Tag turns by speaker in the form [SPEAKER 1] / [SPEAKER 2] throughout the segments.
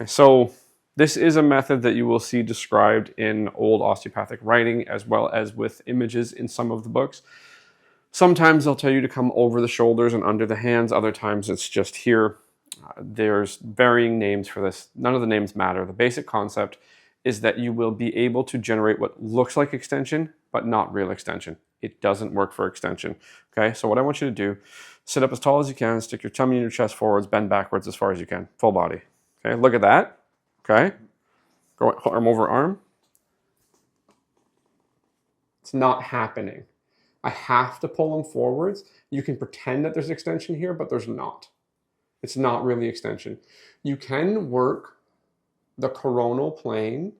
[SPEAKER 1] Okay, so this is a method that you will see described in old osteopathic writing as well as with images in some of the books. Sometimes they'll tell you to come over the shoulders and under the hands. Other times it's just here. There's varying names for this. None of the names matter. The basic concept is that you will be able to generate what looks like extension, but not real extension. It doesn't work for extension. Okay, so what I want you to do, sit up as tall as you can, stick your tummy and your chest forwards, bend backwards as far as you can, full body. Okay, look at that. Okay, go arm over arm. It's not happening. I have to pull them forwards. You can pretend that there's extension here, but there's not. It's not really extension. You can work the coronal plane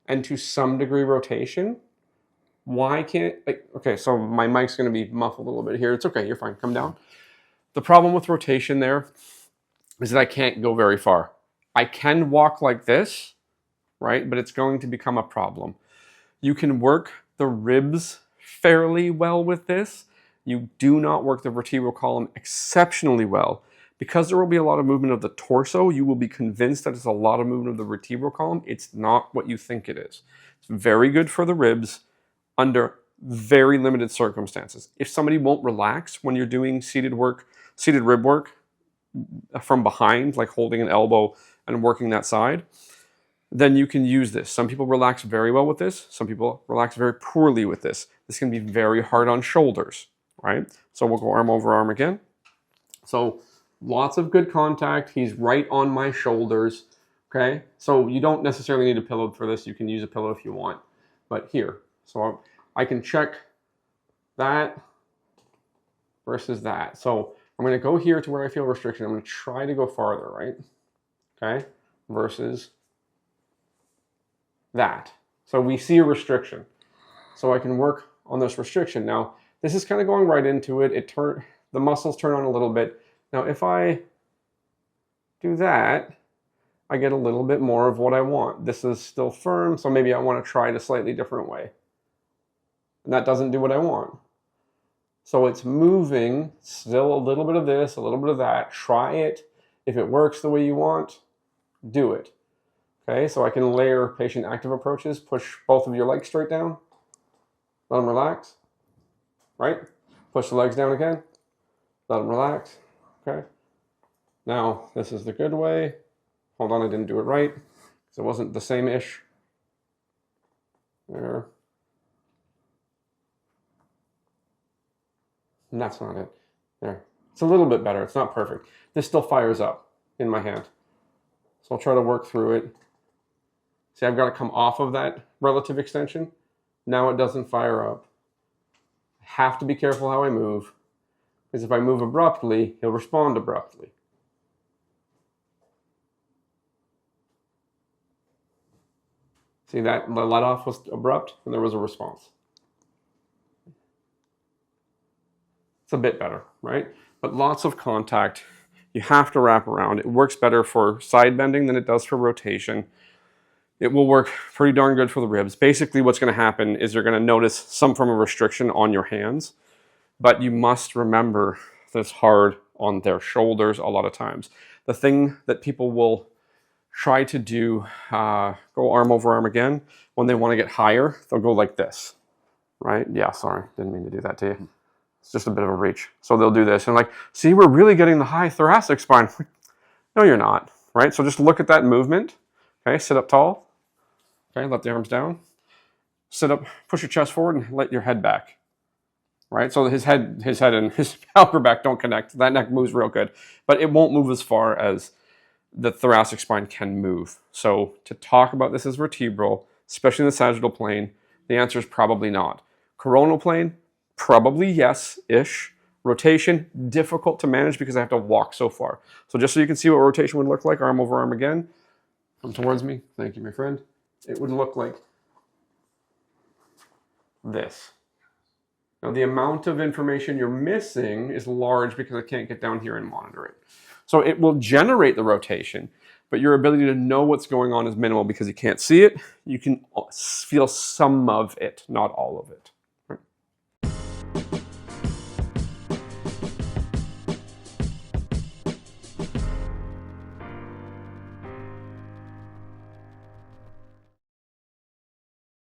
[SPEAKER 1] and to some degree rotation. Why can't, okay, so my mic's gonna be muffled a little bit here. It's okay, you're fine, come down. The problem with rotation there is that I can't go very far. I can walk like this, right? But it's going to become a problem. You can work the ribs fairly well with this. You do not work the vertebral column exceptionally well. Because there will be a lot of movement of the torso, you will be convinced that it's a lot of movement of the vertebral column. It's not what you think it is. It's very good for the ribs under very limited circumstances. If somebody won't relax when you're doing seated rib work from behind, like holding an elbow and working that side, then you can use this. Some people relax very well with this. Some people relax very poorly with this. This can be very hard on shoulders, right? So we'll go arm over arm again. So lots of good contact. He's right on my shoulders, okay? So you don't necessarily need a pillow for this. You can use a pillow if you want, but here. So I can check that versus that. So I'm gonna go here to where I feel restriction. I'm gonna try to go farther, right? Okay, versus that. So we see a restriction. So I can work on this restriction. Now, this is kind of going right into it. The muscles turn on a little bit. Now, if I do that, I get a little bit more of what I want. This is still firm, so maybe I want to try it a slightly different way. And that doesn't do what I want. So it's moving, still a little bit of this, a little bit of that. Try it. If it works the way you want, do it. Okay, so I can layer patient active approaches. Push both of your legs straight down. Let them relax. Right? Push the legs down again. Let them relax. Okay. Now, this is the good way. Hold on, I didn't do it right, because it wasn't the same-ish. There. And that's not it. There. It's a little bit better. It's not perfect. This still fires up in my hand. So I'll try to work through it. See, I've got to come off of that relative extension. Now it doesn't fire up. I have to be careful how I move, because if I move abruptly, he'll respond abruptly. See that the let off was abrupt and there was a response. It's a bit better, right? But lots of contact. You have to wrap around. It works better for side bending than it does for rotation. It will work pretty darn good for the ribs. Basically, what's going to happen is you're going to notice some form of restriction on your hands, but you must remember that it's hard on their shoulders a lot of times. The thing that people will try to do, go arm over arm again, when they want to get higher, they'll go like this, right? Yeah, sorry, didn't mean to do that to you. It's just a bit of a reach. So they'll do this and like, see, we're really getting the high thoracic spine. No, you're not, right? So just look at that movement. Okay, sit up tall. Okay, let the arms down. Sit up, push your chest forward and let your head back. Right, so his head and his upper back don't connect. That neck moves real good, but it won't move as far as the thoracic spine can move. So to talk about this as vertebral, especially in the sagittal plane, the answer is probably not. Coronal plane, probably yes-ish. Rotation, difficult to manage because I have to walk so far. So just so you can see what rotation would look like, arm over arm again. Come towards me. Thank you, my friend. It would look like this. Now, the amount of information you're missing is large because I can't get down here and monitor it. So it will generate the rotation, but your ability to know what's going on is minimal because you can't see it. You can feel some of it, not all of it.